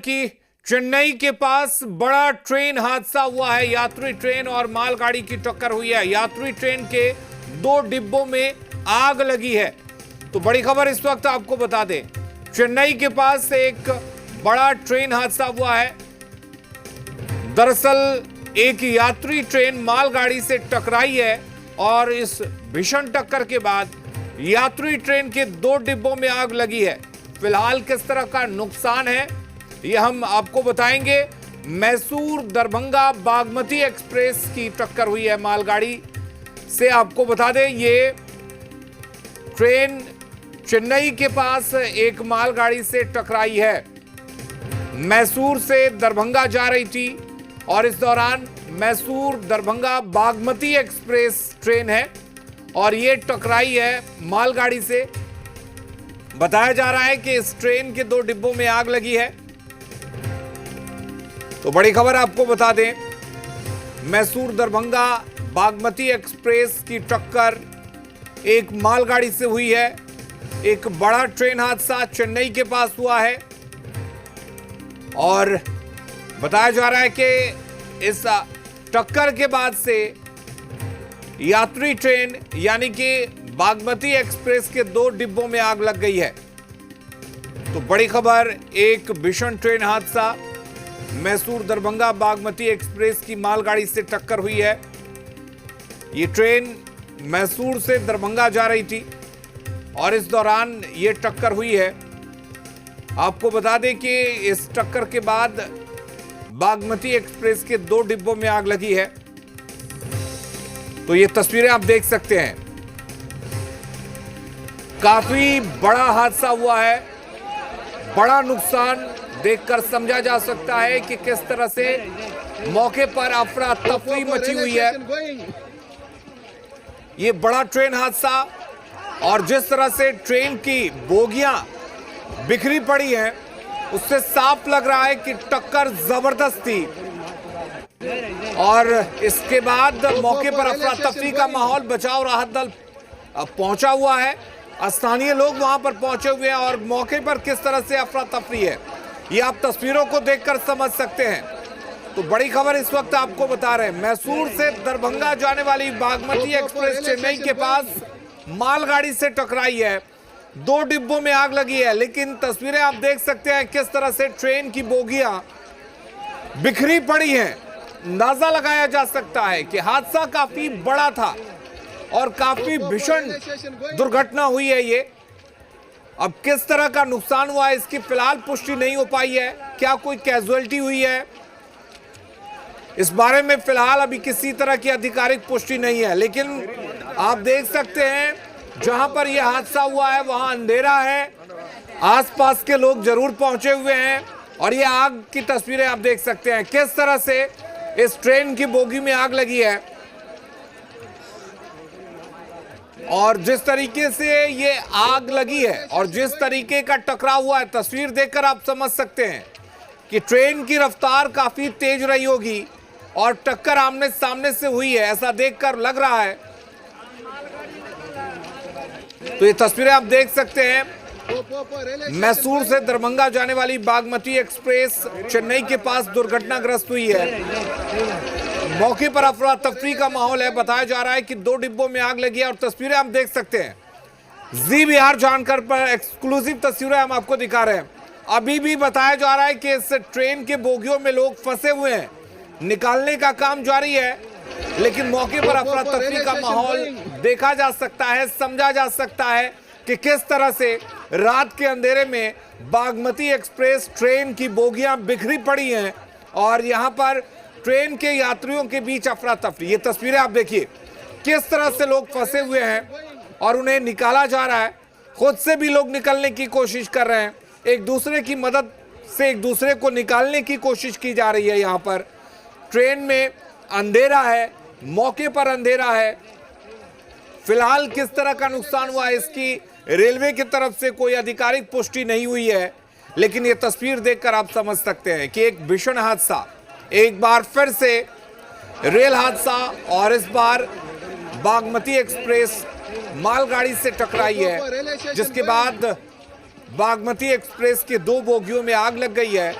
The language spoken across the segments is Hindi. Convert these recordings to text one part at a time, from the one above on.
कि चेन्नई के पास बड़ा ट्रेन हादसा हुआ है। यात्री ट्रेन और मालगाड़ी की टक्कर हुई है। यात्री ट्रेन के 2 डिब्बों में आग लगी है। तो बड़ी खबर इस वक्त आपको बता दें, चेन्नई के पास एक बड़ा ट्रेन हादसा हुआ है। दरअसल एक यात्री ट्रेन मालगाड़ी से टकराई है और इस भीषण टक्कर के बाद यात्री ट्रेन के 2 डिब्बों में आग लगी है। फिलहाल किस तरह का नुकसान है यह हम आपको बताएंगे। मैसूर दरभंगा बागमती एक्सप्रेस की टक्कर हुई है मालगाड़ी से। आपको बता दें, ये ट्रेन चेन्नई के पास एक मालगाड़ी से टकराई है। मैसूर से दरभंगा जा रही थी और इस दौरान मैसूर दरभंगा बागमती एक्सप्रेस ट्रेन है और ये टकराई है मालगाड़ी से। बताया जा रहा है कि इस ट्रेन के 2 डिब्बों में आग लगी है। तो बड़ी खबर आपको बता दें, मैसूर दरभंगा बागमती एक्सप्रेस की टक्कर एक मालगाड़ी से हुई है। एक बड़ा ट्रेन हादसा चेन्नई के पास हुआ है और बताया जा रहा है कि इस टक्कर के बाद से यात्री ट्रेन यानी कि बागमती एक्सप्रेस के 2 डिब्बों में आग लग गई है। तो बड़ी खबर, एक भीषण ट्रेन हादसा मैसूर दरभंगा बागमती एक्सप्रेस की मालगाड़ी से टक्कर हुई है। ये ट्रेन मैसूर से दरभंगा जा रही थी और इस दौरान ये टक्कर हुई है। आपको बता दें कि इस टक्कर के बाद बागमती एक्सप्रेस के 2 डिब्बों में आग लगी है। तो ये तस्वीरें आप देख सकते हैं। काफी बड़ा हादसा हुआ है। बड़ा नुकसान देखकर समझा जा सकता है कि किस तरह से मौके पर अफरा तफरी मची हुई है। ये बड़ा ट्रेन हादसा और जिस तरह से ट्रेन की बोगियां बिखरी पड़ी हैं, उससे साफ लग रहा है कि टक्कर जबरदस्त थी और इसके बाद मौके पर अफरा तफरी का माहौल, बचाव राहत दल पहुंचा हुआ है। स्थानीय लोग वहां पर पहुंचे हुए हैं और मौके पर किस तरह से अफरा तफरी है ये आप तस्वीरों को देखकर समझ सकते हैं। तो बड़ी खबर इस वक्त आपको बता रहे हैं, मैसूर से दरभंगा जाने वाली बागमती एक्सप्रेस चेन्नई के पास मालगाड़ी से टकराई है। 2 डिब्बों में आग लगी है, लेकिन तस्वीरें आप देख सकते हैं किस तरह से ट्रेन की बोगियां बिखरी पड़ी हैं। अंदाजा लगाया जा सकता है कि हादसा काफी बड़ा था और काफी भीषण दुर्घटना हुई है ये। अब किस तरह का नुकसान हुआ है इसकी फिलहाल पुष्टि नहीं हो पाई है। क्या कोई कैजुअलिटी हुई है इस बारे में फिलहाल अभी किसी तरह की आधिकारिक पुष्टि नहीं है, लेकिन आप देख सकते हैं जहां पर यह हादसा हुआ है वहां अंधेरा है। आसपास के लोग जरूर पहुंचे हुए हैं और ये आग की तस्वीरें आप देख सकते हैं किस तरह से इस ट्रेन की बोगी में आग लगी है और जिस तरीके से ये आग लगी है और जिस तरीके का टकराव हुआ है, तस्वीर देखकर आप समझ सकते हैं कि ट्रेन की रफ्तार काफी तेज रही होगी और टक्कर आमने सामने से हुई है, ऐसा देखकर लग रहा है। तो ये तस्वीरें आप देख सकते हैं, मैसूर से दरभंगा जाने वाली बागमती एक्सप्रेस चेन्नई के पास दुर्घटनाग्रस्त हुई है। मौके पर अफरा तफरी का माहौल है। बताया जा रहा है कि 2 डिब्बों में आग लगी है और तस्वीरें आप देख सकते हैं। जी बिहार जानकर पर एक्सक्लूसिव तस्वीरें हम आपको दिखा रहे हैं। अभी भी बताया जा रहा है कि इस ट्रेन के बोगियों में लोग फंसे हुए हैं, निकालने का काम जारी है, लेकिन मौके पर अफरा तफरी का माहौल देखा जा सकता है, समझा जा सकता है कि किस तरह से रात के अंधेरे में बागमती एक्सप्रेस ट्रेन की बोगियां बिखरी पड़ी हैं और यहां पर ट्रेन के यात्रियों के बीच अफरा तफरी। ये तस्वीरें आप देखिए किस तरह से लोग फंसे हुए हैं और उन्हें निकाला जा रहा है। खुद से भी लोग निकलने की कोशिश कर रहे हैं, एक दूसरे की मदद से एक दूसरे को निकालने की कोशिश की जा रही है। यहाँ पर ट्रेन में अंधेरा है, मौके पर अंधेरा है। फिलहाल किस तरह का नुकसान हुआ है इसकी रेलवे की तरफ से कोई आधिकारिक पुष्टि नहीं हुई है, लेकिन ये तस्वीर देखकर आप समझ सकते हैं कि एक भीषण हादसा, एक बार फिर से रेल हादसा और इस बार बागमती एक्सप्रेस मालगाड़ी से टकराई है, जिसके बाद बागमती एक्सप्रेस के 2 बोगियों में आग लग गई है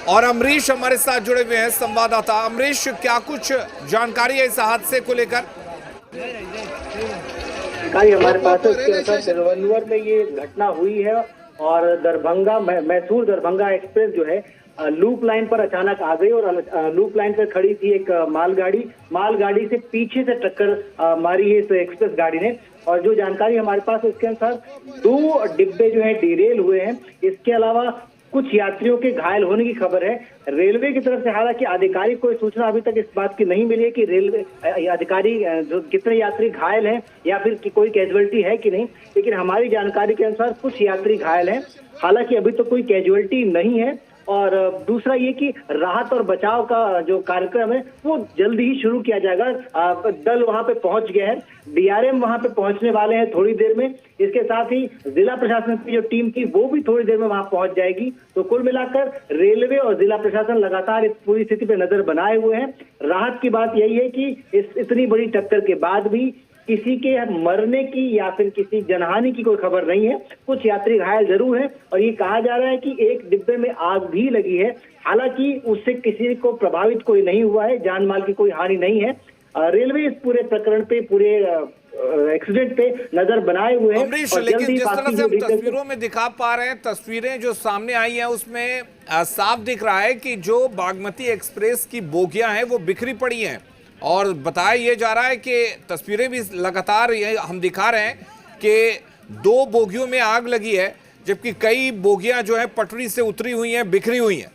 और अमरीश हमारे साथ जुड़े हुए हैं, संवाददाता। अमरीश, क्या कुछ जानकारी है इस हादसे को लेकर? हमारे पास तिरुवल्लुवर में ये घटना हुई है और दरभंगा मैसूर दरभंगा एक्सप्रेस जो है लूप लाइन पर अचानक आ गई और लूप लाइन पर खड़ी थी एक मालगाड़ी से पीछे से टक्कर मारी है इस एक्सप्रेस गाड़ी ने। और जो जानकारी हमारे पास है उसके अनुसार 2 डिब्बे जो है डिरेल हुए हैं। इसके अलावा कुछ यात्रियों के घायल होने की खबर है। रेलवे की तरफ से हालांकि आधिकारिक कोई सूचना अभी तक इस बात की नहीं मिली है कि रेलवे अधिकारी जो कितने यात्री घायल हैं या फिर कोई कैजुअलिटी है कि नहीं, लेकिन हमारी जानकारी के अनुसार कुछ यात्री घायल हैं। हालांकि अभी तो कोई कैजुअलिटी नहीं है। और दूसरा ये कि राहत और बचाव का जो कार्यक्रम है वो जल्दी ही शुरू किया जाएगा। दल वहां पे पहुंच गया है, डीआरएम वहां पे पहुंचने वाले हैं थोड़ी देर में। इसके साथ ही जिला प्रशासन की जो टीम थी वो भी थोड़ी देर में वहां पहुंच जाएगी। तो कुल मिलाकर रेलवे और जिला प्रशासन लगातार इस पूरी स्थिति पे नजर बनाए हुए हैं। राहत की बात यही है कि इस इतनी बड़ी टक्कर के बाद भी किसी के मरने की या फिर किसी जनहानि की कोई खबर नहीं है। कुछ यात्री घायल जरूर हैं और ये कहा जा रहा है कि एक डिब्बे में आग भी लगी है। हालांकि उससे किसी को प्रभावित कोई नहीं हुआ है, जान माल की कोई हानि नहीं है। रेलवे इस पूरे प्रकरण पे, पूरे एक्सीडेंट पे नजर बनाए हुए हैं। अमरीश, लेकिन जिस तरह से हम तस्वीरों में दिखा पा रहे हैं, तस्वीरें जो सामने आई हैं उसमें साफ दिख रहा है कि जो बागमती एक्सप्रेस की बोगियां हैं वो बिखरी पड़ी हैं। और बताया ये जा रहा है कि तस्वीरें भी लगातार ये हम दिखा रहे हैं कि 2 बोगियों में आग लगी है, जबकि कई बोगियां जो है पटरी से उतरी हुई हैं, बिखरी हुई हैं।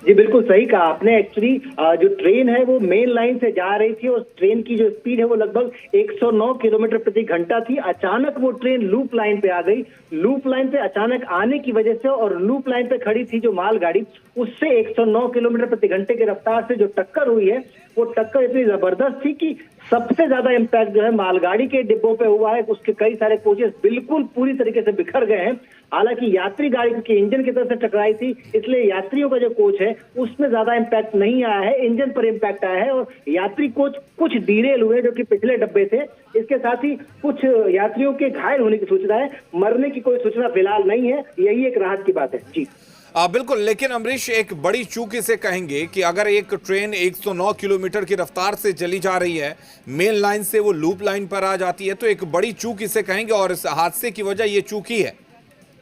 जी बिल्कुल सही कहा आपने। एक्चुअली जो ट्रेन है वो मेन लाइन से जा रही थी और ट्रेन की जो स्पीड है वो लगभग 109 किलोमीटर प्रति घंटा थी। अचानक वो ट्रेन लूप लाइन पे आ गई। लूप लाइन पे अचानक आने की वजह से और लूप लाइन पे खड़ी थी जो मालगाड़ी, उससे 109 किलोमीटर प्रति घंटे की रफ्तार से जो टक्कर हुई है वो टक्कर इतनी जबरदस्त थी कि सबसे ज्यादा इम्पैक्ट जो है मालगाड़ी के डिब्बों पे हुआ है। उसके कई सारे कोचेस बिल्कुल पूरी तरीके से बिखर गए हैं। हालांकि यात्री गाड़ी के इंजन की तरफ से टकराई थी, इसलिए यात्रियों का जो कोच है उसमें ज्यादा इम्पैक्ट नहीं आया है, इंजन पर इम्पैक्ट आया है। और यात्री कोच कुछ डीरेल हुए जो कि पिछले डब्बे थे। इसके साथ ही कुछ यात्रियों के घायल होने की सूचना है, मरने की कोई सूचना फिलहाल नहीं है। यही एक राहत की बात है। जी बिल्कुल, लेकिन अमरीश, एक बड़ी चूक इसे कहेंगे कि अगर एक ट्रेन 109 किलोमीटर की रफ्तार से चली जा रही है, मेन लाइन से वो लूप लाइन पर आ जाती है, तो एक बड़ी चूक इसे कहेंगे और इस हादसे की वजह ये चूक ही है।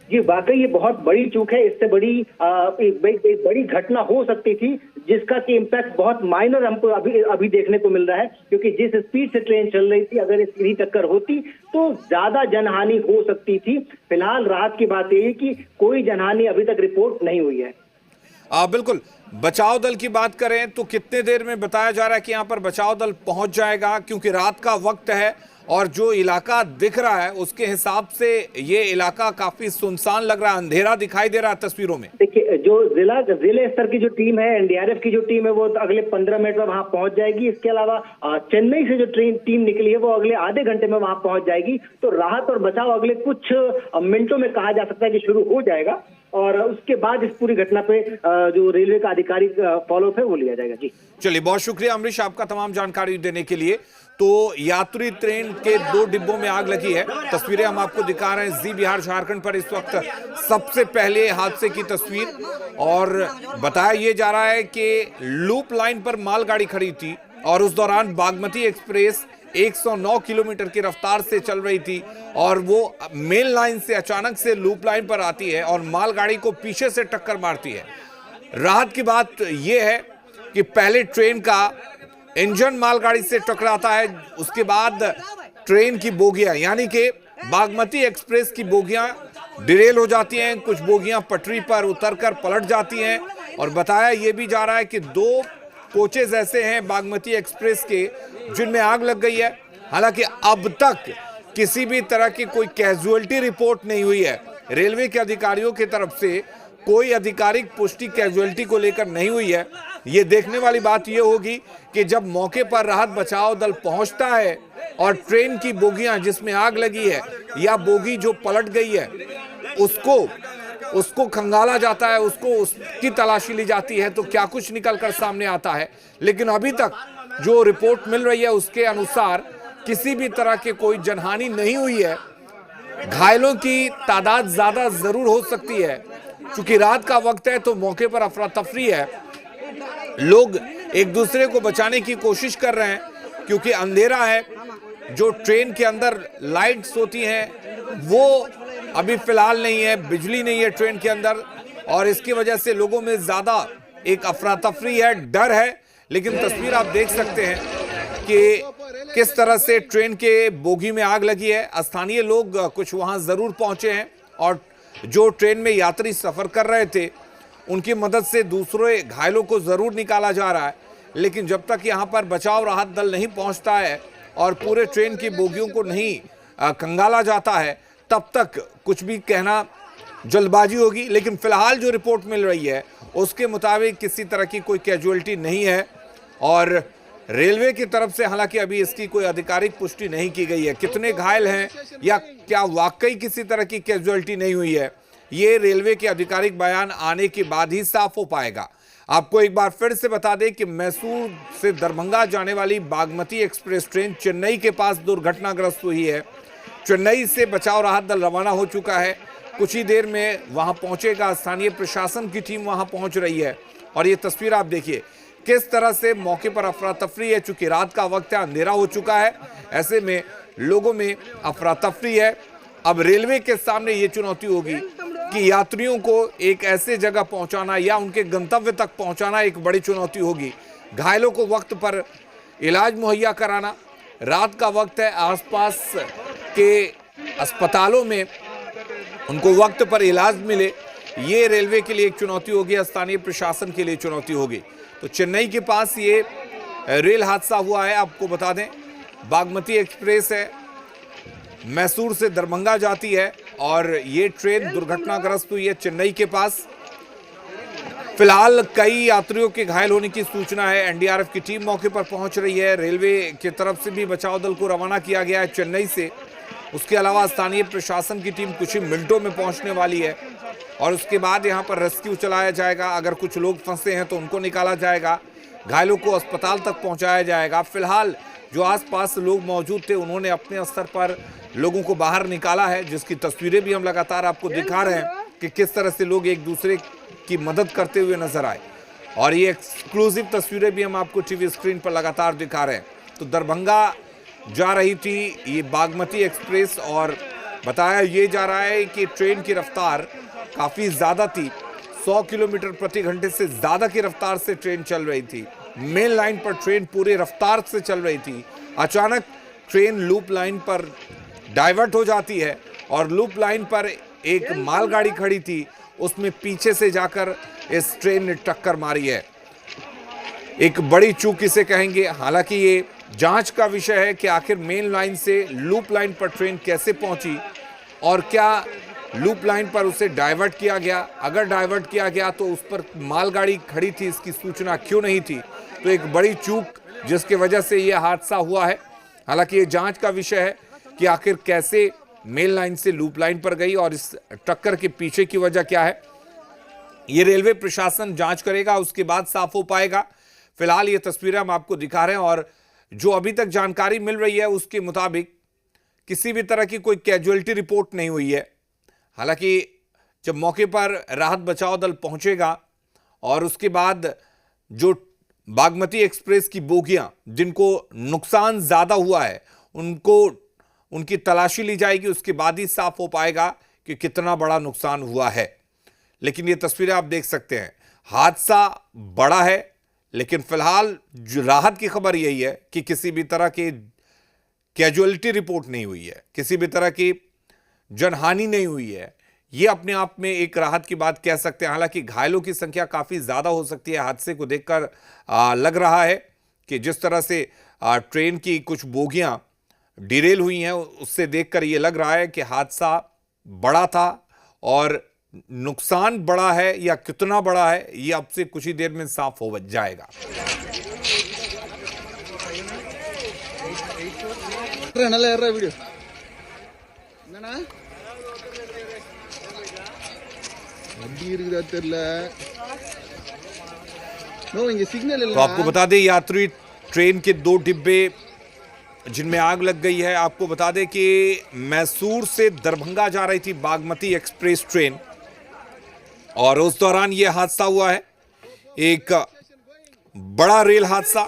जी वाकई ये बहुत बड़ी चूक है। इससे बड़ी एक बड़ी घटना हो सकती थी जिसका कि इम्पैक्ट बहुत माइनर हमको अभी देखने को मिल रहा है, क्योंकि जिस स्पीड से ट्रेन चल रही थी अगर सीधी टक्कर होती तो ज्यादा जनहानि हो सकती थी। फिलहाल राहत की बात यह है कि कोई जनहानि अभी तक रिपोर्ट नहीं हुई है। बिल्कुल, बचाव दल की बात करें तो कितने देर में बताया जा रहा है कि यहाँ पर बचाव दल पहुंच जाएगा, क्योंकि रात का वक्त है और जो इलाका दिख रहा है उसके हिसाब से ये इलाका काफी सुनसान लग रहा है, अंधेरा दिखाई दे रहा है तस्वीरों में। देखिए, जो जिले स्तर की जो टीम है, एनडीआरएफ की जो टीम है वो तो अगले 15 मिनट में वहां पहुंच जाएगी। इसके अलावा चेन्नई से जो टीम निकली है वो अगले आधे घंटे में वहां पहुंच जाएगी। तो राहत और बचाव अगले कुछ मिनटों में कहा जा सकता है कि शुरू हो जाएगा और उसके बाद इस पूरी घटना पे जो रेलवे का आधिकारिक फॉलोअप है वो लिया जाएगा। जी चलिए, बहुत शुक्रिया अमरीश आपका तमाम जानकारी देने के लिए। तो यात्री ट्रेन के 2 डिब्बों में आग लगी है। तस्वीरें हम आपको दिखा रहे हैं जी बिहार झारखंड पर इस वक्त सबसे पहले हादसे की तस्वीर। और बताया ये जा रहा है कि लूप लाइन पर मालगाड़ी खड़ी थी और उस दौरान बागमती एक्सप्रेस 109 किलोमीटर की रफ्तार से चल रही थी और वो मेन लाइन से अचानक से लूप लाइन पर आती है और मालगाड़ी को पीछे से टक्कर मारती है। राहत की बात यह है कि पहले ट्रेन का इंजन मालगाड़ी से टकराता है, उसके बाद ट्रेन की बोगियां यानी कि बागमती एक्सप्रेस की बोगियां डिरेल हो जाती हैं, कुछ बोगियां पटरी पर उतरकर पलट जाती हैं। और बताया यह भी जा रहा है कि 2 कोचेज ऐसे हैं बागमती एक्सप्रेस के जिनमें आग लग गई है। हालांकि अब तक किसी भी तरह की कोई कैजुअलिटी रिपोर्ट नहीं हुई है। रेलवे के अधिकारियों की तरफ से कोई आधिकारिक पुष्टि कैजुअलिटी को लेकर नहीं हुई है। ये देखने वाली बात ये होगी कि जब मौके पर राहत बचाव दल पहुंचता है और ट्रेन की बोगियां जिसमें आग लगी है या बोगी जो पलट गई है उसको खंगाला जाता है, उसकी तलाशी ली जाती है, तो क्या कुछ निकल कर सामने आता है। लेकिन अभी तक जो रिपोर्ट मिल रही है उसके अनुसार किसी भी तरह के कोई जनहानि नहीं हुई है। घायलों की तादाद ज्यादा जरूर हो सकती है, चूंकि रात का वक्त है तो मौके पर अफरा तफरी है, लोग एक दूसरे को बचाने की कोशिश कर रहे हैं क्योंकि अंधेरा है। जो ट्रेन के अंदर लाइट्स होती हैं वो अभी फिलहाल नहीं है, बिजली नहीं है ट्रेन के अंदर, और इसकी वजह से लोगों में ज्यादा एक अफरा तफरी है, डर है। लेकिन तस्वीर आप देख सकते हैं कि किस तरह से ट्रेन के बोगी में आग लगी है। स्थानीय लोग कुछ वहां जरूर पहुंचे हैं और जो ट्रेन में यात्री सफर कर रहे थे उनकी मदद से दूसरे घायलों को जरूर निकाला जा रहा है। लेकिन जब तक यहां पर बचाव राहत दल नहीं पहुंचता है और पूरे ट्रेन की बोगियों को नहीं कंगाला जाता है, तब तक कुछ भी कहना जल्दबाजी होगी। लेकिन फिलहाल जो रिपोर्ट मिल रही है उसके मुताबिक किसी तरह की कोई कैजुअलिटी नहीं है और रेलवे की तरफ से हालांकि अभी इसकी कोई आधिकारिक पुष्टि नहीं की गई है। कितने घायल हैं या क्या वाकई किसी तरह की कैजुअलिटी नहीं हुई है, ये रेलवे के आधिकारिक बयान आने के बाद ही साफ हो पाएगा। आपको एक बार फिर से बता दें कि मैसूर से दरभंगा जाने वाली बागमती एक्सप्रेस ट्रेन चेन्नई के पास दुर्घटनाग्रस्त हुई है। चेन्नई से बचाव राहत दल रवाना हो चुका है, कुछ ही देर में वहां पहुंचेगा। स्थानीय प्रशासन की टीम वहां पहुंच रही है और ये तस्वीर आप देखिए किस तरह से मौके पर अफरा तफरी है। चूंकि रात का वक्त है, अंधेरा हो चुका है, ऐसे में लोगों में अफरा तफरी है। अब रेलवे के सामने ये चुनौती होगी कि यात्रियों को एक ऐसे जगह पहुंचाना या उनके गंतव्य तक पहुंचाना एक बड़ी चुनौती होगी। घायलों को वक्त पर इलाज मुहैया कराना, रात का वक्त है, आसपास के अस्पतालों में उनको वक्त पर इलाज मिले, ये रेलवे के लिए एक चुनौती होगी, स्थानीय प्रशासन के लिए चुनौती होगी। तो चेन्नई के पास ये रेल हादसा हुआ है। आपको बता दें बागमती एक्सप्रेस है, मैसूर से दरभंगा जाती है और ये ट्रेन दुर्घटनाग्रस्त हुई है चेन्नई के पास। फिलहाल कई यात्रियों के घायल होने की सूचना है। एनडीआरएफ की टीम मौके पर पहुंच रही है, रेलवे की तरफ से भी बचाव दल को रवाना किया गया है चेन्नई से। उसके अलावा स्थानीय प्रशासन की टीम कुछ ही मिनटों में पहुंचने वाली है और उसके बाद यहां पर रेस्क्यू चलाया जाएगा। अगर कुछ लोग फंसे हैं तो उनको निकाला जाएगा, घायलों को अस्पताल तक पहुंचाया जाएगा। फिलहाल जो आसपास लोग मौजूद थे उन्होंने अपने स्तर पर लोगों को बाहर निकाला है, जिसकी तस्वीरें भी हम लगातार आपको दिखा रहे हैं कि किस तरह से लोग एक दूसरे की मदद करते हुए नजर आए। और ये एक्सक्लूसिव तस्वीरें भी हम आपको टीवी स्क्रीन पर लगातार दिखा रहे हैं। तो दरभंगा जा रही थी ये बागमती एक्सप्रेस और बताया ये जा रहा है कि ट्रेन की रफ्तार काफ़ी ज़्यादा थी, 100 किलोमीटर प्रति घंटे से ज़्यादा की रफ्तार से ट्रेन चल रही थी। मेन लाइन पर ट्रेन पूरी रफ्तार से चल रही थी। अचानक ट्रेन लूप लाइन पर डाइवर्ट हो जाती है और लूप लाइन पर एक मालगाड़ी खड़ी थी, उसमें पीछे से जाकर इस ट्रेन ने टक्कर मारी है। एक बड़ी चूक इसे कहेंगे। हालांकि ये जांच का विषय है कि आखिर मेन लाइन से लूप लाइन पर ट्रेन कैसे पहुंची और क्या लूप लाइन पर उसे डाइवर्ट किया गया। अगर डाइवर्ट किया गया तो उस पर मालगाड़ी खड़ी थी, इसकी सूचना क्यों नहीं थी। तो एक बड़ी चूक जिसकी वजह से यह हादसा हुआ है। हालांकि ये जांच का विषय है कि आखिर कैसे मेन लाइन से लूप लाइन पर गई और इस टक्कर के पीछे की वजह क्या है, ये रेलवे प्रशासन जांच करेगा, उसके बाद साफ हो पाएगा। फिलहाल ये तस्वीरें हम आपको दिखा रहे हैं और जो अभी तक जानकारी मिल रही है उसके मुताबिक किसी भी तरह की कोई कैजुअलिटी रिपोर्ट नहीं हुई है। हालांकि जब मौके पर राहत बचाव दल पहुंचेगा और उसके बाद जो बागमती एक्सप्रेस की बोगियां जिनको नुकसान ज़्यादा हुआ है उनकी तलाशी ली जाएगी, उसके बाद ही साफ हो पाएगा कि कितना बड़ा नुकसान हुआ है। लेकिन ये तस्वीरें आप देख सकते हैं, हादसा बड़ा है, लेकिन फिलहाल जो राहत की खबर यही है कि किसी भी तरह की कैजुअलिटी रिपोर्ट नहीं हुई है, किसी भी तरह की जनहानि नहीं हुई है। ये अपने आप में एक राहत की बात कह सकते हैं। हालांकि घायलों की संख्या काफ़ी ज़्यादा हो सकती है। हादसे को देखकर लग रहा है कि जिस तरह से ट्रेन की कुछ बोगियां डिरेल हुई हैं, उससे देखकर ये लग रहा है कि हादसा बड़ा था और नुकसान बड़ा है या कितना बड़ा है ये अब से कुछ ही देर में साफ हो जाएगा। तो आपको बता दें यात्री ट्रेन के 2 डिब्बे जिनमें आग लग गई है। आपको बता दें कि मैसूर से दरभंगा जा रही थी बागमती एक्सप्रेस ट्रेन और उस दौरान यह हादसा हुआ है, एक बड़ा रेल हादसा।